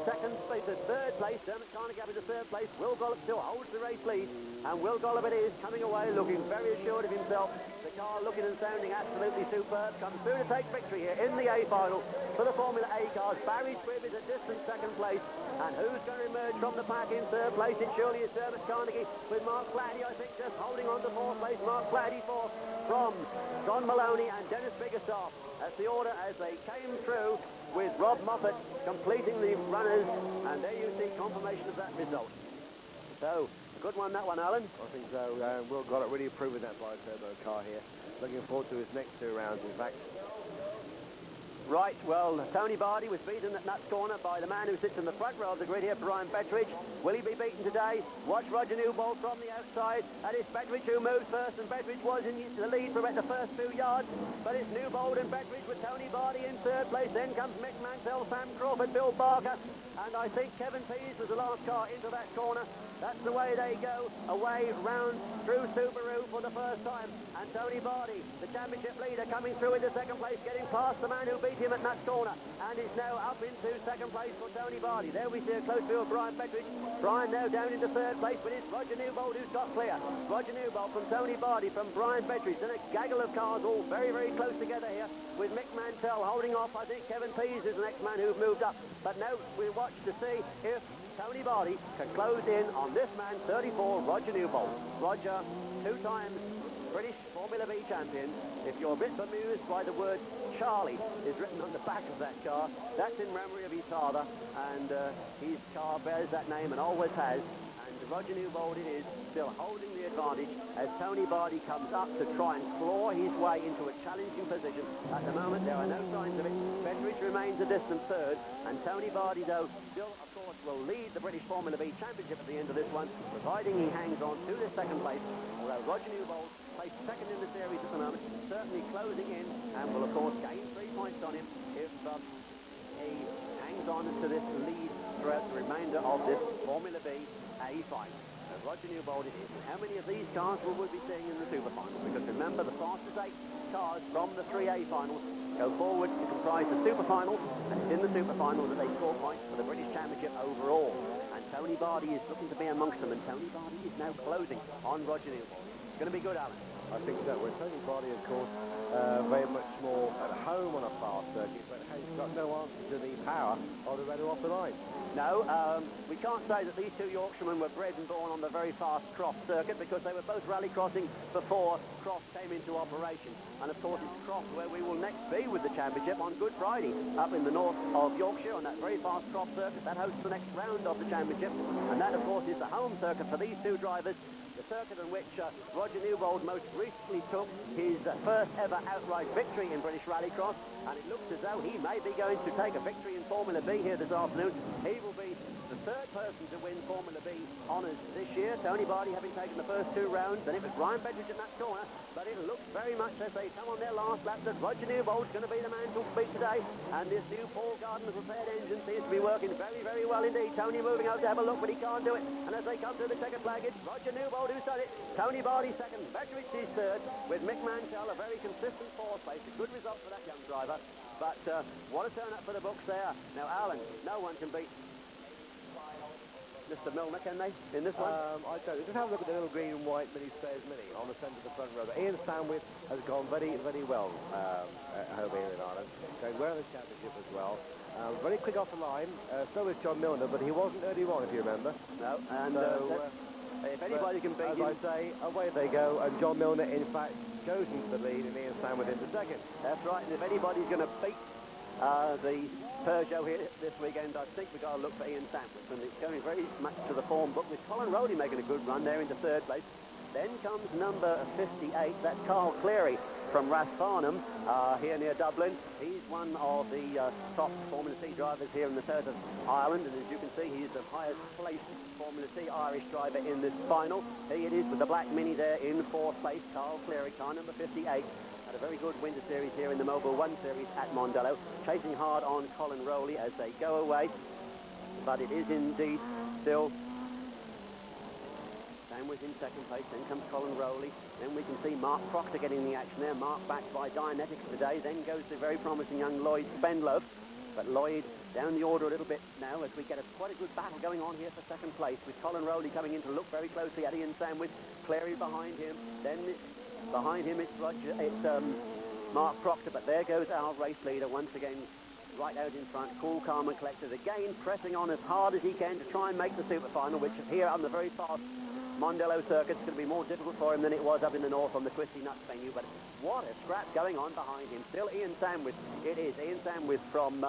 S1: second place, the third place. Dermot Carnegie up into third place. Will Gollop still holds the race lead, and Will Gollop it is coming away looking very assured of himself. The car looking and sounding absolutely superb. Comes through to take victory here in the A final for the Formula A cars. Barry Squibb is a distant second place, and who's going to emerge from the pack in third place? It surely is Dermot Carnegie, with Mark Flaherty, I think, just holding on to fourth place. Mark Flaherty fourth from John Maloney and Dennis Biggerstaff. That's the order as they came through, with Rob Moffat completing the runners, and there you see confirmation of that result. So, good one, that one, Alan.
S2: I think so. Will Gollop really improving that bi-turbo car here. Looking forward to his next two rounds, in fact.
S1: Right, well, Tony Bardi was beaten at Nuts Corner by the man who sits in the front row of the grid here, Brian Petridge. Will he be beaten today? Watch Roger Newbold from the outside. That is Petridge who moves first, and Petridge was in the lead for about the first few yards. But it's Newbold and Petridge with Tony Bardi in third place. Then comes Mick Mansell, Sam Crawford, Bill Barker. And I think Kevin Pease was the last car into that corner. That's the way they go, away round through Subaru for the first time. And Tony Bardi, the championship leader, coming through into second place, getting past the man who beat him at Nuts Corner. And is now up into second place for Tony Bardi. There we see a close view of Brian Petridge. Brian now down into third place, but it's Roger Newbold who's got clear. Roger Newbold from Tony Bardi, from Brian Petridge. Then a gaggle of cars all very, very close together here, with Mick Mansell holding off. I think Kevin Pease is the next man who's moved up. But now we watch to see if Tony Bardi can close in on this man, 34, Roger Newbold. Roger, 2 times British Formula V champion. If you're a bit bemused by the word Charlie is written on the back of that car, that's in memory of his father, and his car bears that name and always has. And Roger Newbold it is, still holding the advantage as Tony Bardi comes up to try and claw his way into a challenging position. At the moment, there are no signs of it. Federich remains a distant third, and Tony Bardi, though, still, of course, will lead the British Formula B Championship at the end of this one, providing he hangs on to this second place, although Roger Newbold placed second in the series at the moment, certainly closing in, and will, of course, gain 3 points on him if he hangs on to this lead throughout the remainder of this Formula B A final. So Roger Newbold it is. And how many of these cars will we be seeing in the Super Final? Because remember, the fastest 8 cars from the 3A finals go forward to comprise the Super Final, and it's in the Super Final that they score points for the British Championship overall. And Tony Bardi is looking to be amongst them, and Tony Bardi is now closing on Roger Newbold. It's going to be good, Alan.
S2: I think so. Well, Tony Bardi, of course, very much more at home on a fast circuit, but has got no answer to the power of the red off the line.
S1: No, we can't say that these 2 Yorkshiremen were bred and born on the very fast Cross circuit, because they were both rally crossing before Cross came into operation. And of course it's Cross where we will next be with the championship on Good Friday, up in the north of Yorkshire on that very fast Cross circuit. That hosts the next round of the championship, and that of course is the home circuit for these 2 drivers. The circuit in which Roger Newbold most recently took his first ever outright victory in British Rallycross, and it looks as though he may be going to take a victory in Formula B here this afternoon. He will be the 3rd person to win Formula B honours this year, Tony Bardi having taken the first 2 rounds, and it was Ryan Bedridge in that corner, but it looks very much as they come on their last lap that Roger Newbold's going to be the man to beat today, and this new Paul Gardner prepared engine seems to be working very, very well indeed. Tony moving over to have a look, but he can't do it, and as they come to the checkered flag, it's Roger Newbold who's done it. Tony Bardi second, Bedridge is third, with Mick Manchell a very consistent 4th place. A good result for that young driver, but what a turn up for the books there. Now, Alan, no one can beat Mr. Milner, can they, in this one?
S2: I don't. Just have a look at the little green and white Mini Spares Mini on the centre of the front row. Ian Sandwith has gone very, very well at home here in Ireland. Going well in the championship as well. Very quick off the line. So is John Milner, but he wasn't early on, if you remember.
S1: No, and if anybody can beat him...
S2: As I say, away they go, and John Milner, in fact, goes into the lead, and Ian Sandwith into second.
S1: That's right, and if anybody's going to beat the Peugeot here this weekend, I think we've got to look for Ian Sandwich, and it's going very much to the form book with Colin Rowley making a good run there into 3rd place. Then comes number 58, that's Carl Cleary from Rathfarnham here near Dublin. He's one of the top Formula C drivers here in the south of Ireland, and as you can see, he's the highest placed Formula C Irish driver in this final. He it is with the black Mini there in 4th place, Carl Cleary, car number 58. Had a very good winter series here in the Mobil 1 series at Mondello, chasing hard on Colin Rowley as they go away, but it is indeed still Sandwich in 2nd place. Then comes Colin Rowley, then we can see Mark Proctor getting the action there. Mark backed by Dianetics today. Then goes the very promising young Lloyd Spenlove, but Lloyd down the order a little bit now as we get quite a good battle going on here for 2nd place, with Colin Rowley coming in to look very closely at Ian Sandwich. Cleary behind him, then behind him it's Mark Proctor, but there goes our race leader once again right out in front, cool, calm and collected, again pressing on as hard as he can to try and make the Super Final, which here on the very fast Mondello circuit is going to be more difficult for him than it was up in the north on the Twisty Nuts venue. But what a scrap going on behind him. Still Ian Sandwith. It is Ian Sandwith from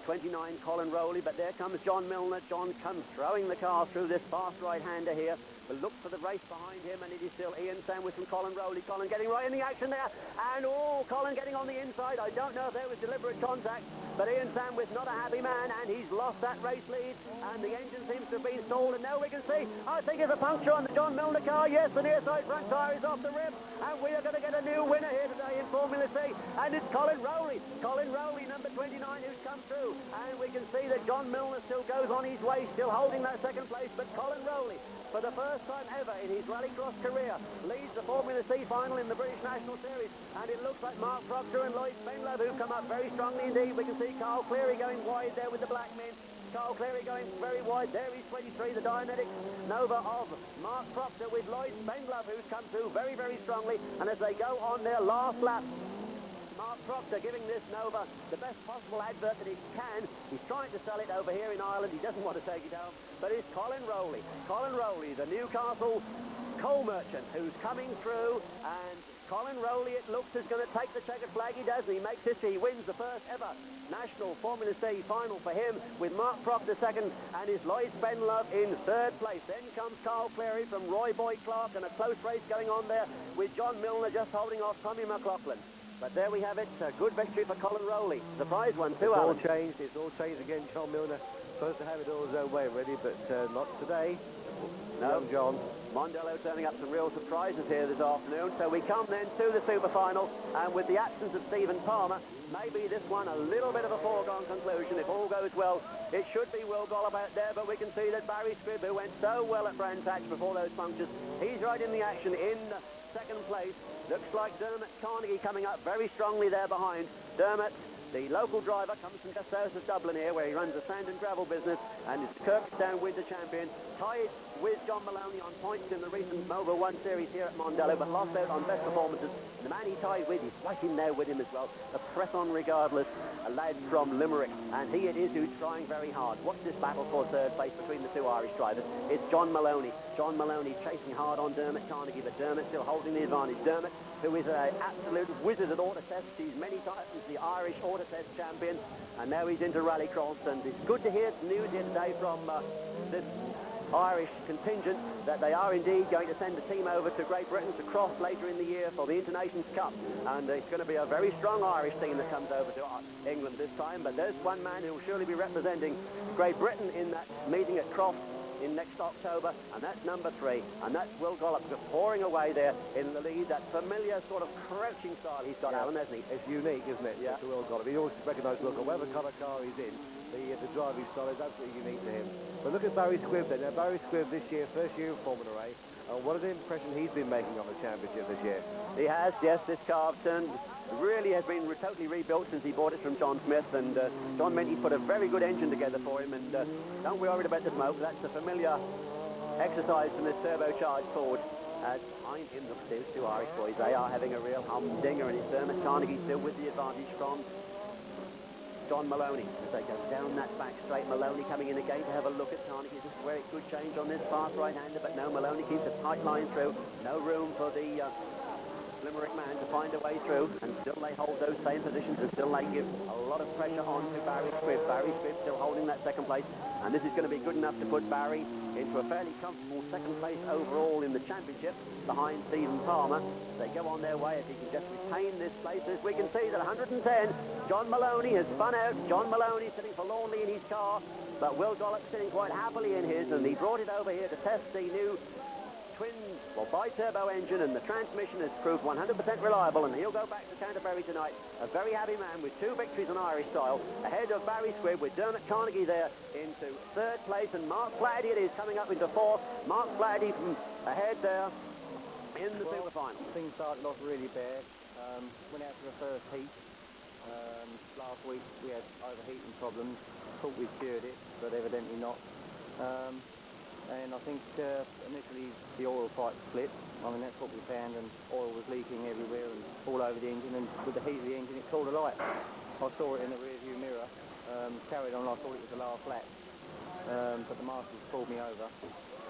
S1: 29, Colin Rowley, but there comes John Milner. John comes throwing the car through this fast right-hander here. We'll look for the race behind him, and it is still Ian Sandwith and Colin Rowley. Colin getting right in the action there, and Colin getting on the inside. I don't know if there was deliberate contact, but Ian Sandwith not a happy man, and he's lost that race lead, and the engine seems to have been stalled, and now we can see, I think there's a puncture on the John Milner car. Yes, the near side front tyre is off the rim, and we are going to get a new winner here today in Formula C, and it's Colin Rowley. Colin Rowley, number 29, who's come through, and we can see that John Milner still goes on his way, still holding that 2nd place, but Colin Rowley, for the first time ever in his Rallycross career, leads the Formula C final in the British National Series, and it looks like Mark Proctor and Lloyd Spenlove, who've come up very strongly indeed. We can see Carl Cleary going wide there with the black men. Carl Cleary going very wide there. He's 23, the Dianetics Nova of Mark Proctor, with Lloyd Spenlove, who's come through very, very strongly, and as they go on their last lap, Mark Proctor giving this Nova the best possible advert that he can. He's trying to sell it over here in Ireland. He doesn't want to take it home. But it's Colin Rowley. Colin Rowley, the Newcastle coal merchant, who's coming through. And Colin Colin Rowley, it looks, is going to take the checkered flag. He does, and he makes history. He wins the first ever National Formula C final for him, with Mark Proctor second and his Lloyd Spenlove in third place. Then comes Carl Cleary from Roy Boyd Clark, and a close race going on there with John Milner just holding off Tommy McLaughlin. But there we have it, a good victory for Colin Rowley. Surprise one too, Alan.
S2: It's all changed again. John Milner supposed to have it all his own way really, but not today.
S1: No,
S2: Young John.
S1: Mondello turning up some real surprises here this afternoon. So we come then to the super final, and with the absence of Stephen Palmer, maybe this one a little bit of a foregone conclusion. If all goes well, it should be Will Gollop out there, but we can see that Barry Squibb, who went so well at Brands Hatch before those punctures, he's right in the action in second place. Looks like Dermot Carnegie coming up very strongly there behind. Dermot, the local driver, comes from just south of Dublin here, where he runs a sand and gravel business and is Kirkstown Winter Champion, tied with John Maloney on points in the recent Mobile 1 Series here at Mondello, but lost out on best performances. The man he tied with, he's right in there with him as well. A press on regardless, a lad from Limerick, and he it is who's trying very hard. What's this battle for third place between the two Irish drivers? It's John Maloney. John Maloney chasing hard on Dermot Carnegie, but Dermot still holding the advantage. Dermot, who is an absolute wizard at auto tests. He's many times the Irish auto test champion, and now he's into Rallycross, and it's good to hear news here today from this Irish contingent that they are indeed going to send a team over to Great Britain to cross later in the year for the Internations Cup, and it's going to be a very strong Irish team that comes over to England this time. But there's one man who will surely be representing Great Britain in that meeting at Croft in next October, and that's number 3, and that's Will Gollop pouring away there in the lead. That familiar sort of crouching style he's got, Alan, hasn't he?
S2: It's unique, isn't it?
S1: Yeah.
S2: To Will Gollop. He always recognised Will Gollop. Whatever colour car he's in, the driving style is absolutely unique to him. But look at Barry Squibb then. Now, Barry Squibb this year, first year of Formula A, what is the impression he's been making on the championship this year?
S1: He has, yes. This car really has been totally rebuilt since he bought it from John Smith, and John Minty's put a very good engine together for him, and don't be worried about the smoke. That's a familiar exercise from this turbocharged Ford. Behind him, look, there's two Irish boys. They are having a real humdinger, and it's Dermot Carnegie still with the advantage from John Maloney as they go down that back straight. Maloney coming in again to have a look at Carnegie. This is where it could change on this fast right-hander, but no, Maloney keeps a tight line through. No room for the Limerick man to find a way through, and still they hold those same positions, and still they give a lot of pressure on to Barry Squibb. Barry Squibb still holding that second place, and this is going to be good enough to put Barry into a fairly comfortable second place overall in the championship behind Stephen Palmer. They go on their way if he can just retain this place. As we can see that 110, John Maloney has spun out. John Maloney sitting forlornly in his car, but Will Gollop sitting quite happily in his, and he brought it over here to test the new bi-turbo engine, and the transmission has proved 100% reliable, and he'll go back to Canterbury tonight a very happy man with 2 victories on Irish style, ahead of Barry Squibb, with Dermot Carnegie there into 3rd place, and Mark Flaherty it is coming up into 4th. Mark Flaherty from ahead there in the super final.
S4: Things started off really bad. Went out to the first heat. Last week we had overheating problems. Thought we cured it, but evidently not. And I think initially the oil pipe split. I mean, that's what we found, and oil was leaking everywhere and all over the engine, and with the heat of the engine it caught a light. I saw it in the rear view mirror, carried on, I thought it was the last lap, but the marshals pulled me over,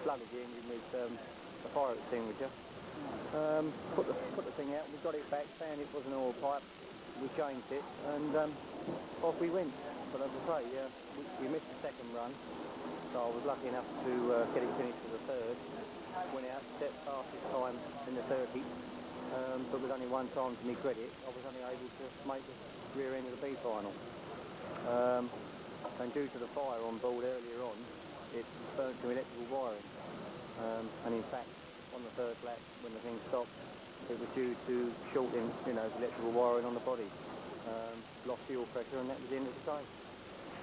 S4: flooded the engine with the fire extinguisher, put the thing out, we got it back, found it was an oil pipe, we changed it, and off we went. But as I say, we missed the second run. So I was lucky enough to get it finished for the 3rd. Went out, stepped fastest time in the 3rd heat, but with only one time to my credit, I was only able to make the rear end of the B final. And due to the fire on board earlier on, it burnt some electrical wiring. And in fact, on the 3rd lap, when the thing stopped, it was due to shorting, electrical wiring on the body. Lost fuel pressure, and that was the end of the day.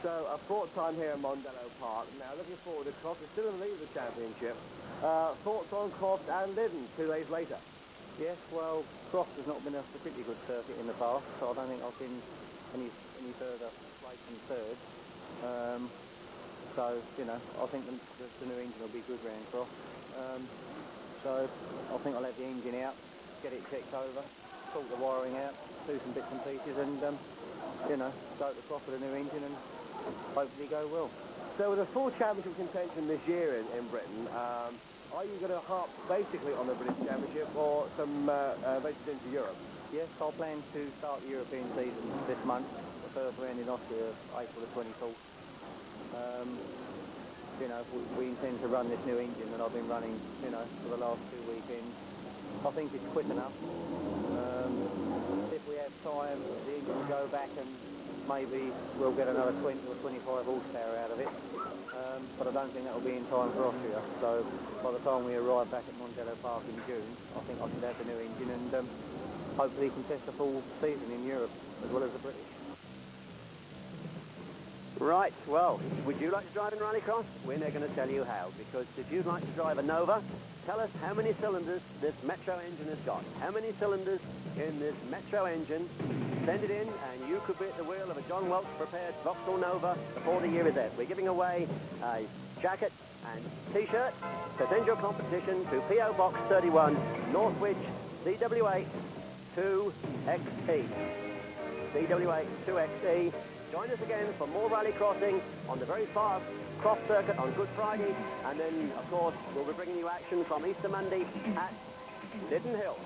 S2: So a 4th time here at Mondello Park. Now looking forward to Croft. It's still in the lead of the championship. Thoughts on Croft and Lyddon 2 days later?
S4: Yes, well, Croft has not been a particularly good circuit in the past, so I don't think I've been any further place than 3rd. So, I think the new engine will be good round Croft. So I think I'll have the engine out, get it checked over, sort the wiring out, do some bits and pieces, and go to Croft with a new engine and hopefully go well.
S2: So with a full championship contention this year in Britain, are you going to harp basically on the British Championship or some races into Europe?
S4: Yes, I plan to start the European season this month. The first round in Austria, April the 24th. You know, we intend to run this new engine that I've been running, you know, for the last 2 weekends. I think it's quick enough. If we have time, the engine will go back and maybe we'll get another 20 or 25 horsepower out of it. But I don't think that will be in time for Austria. So by the time we arrive back at Mondello Park in June, I think I should have the new engine and hopefully contest the full season in Europe as well as the British.
S1: Right, well, would you like to drive in Rallycross? We're now going to tell you how, because if you'd like to drive a Nova, tell us how many cylinders this Metro engine has got. How many cylinders in this Metro engine? Send it in, and you could be at the wheel of a John Welch prepared Vauxhall Nova before the year is out. We're giving away a jacket and T-shirt, so send your competition to P.O. Box 31, Northwich, CW8 2XE. CW8 2XE. Join us again for more rallycrossing on the very fast cross circuit on Good Friday, and then, of course, we'll be bringing you action from Easter Monday at Liddon Hill.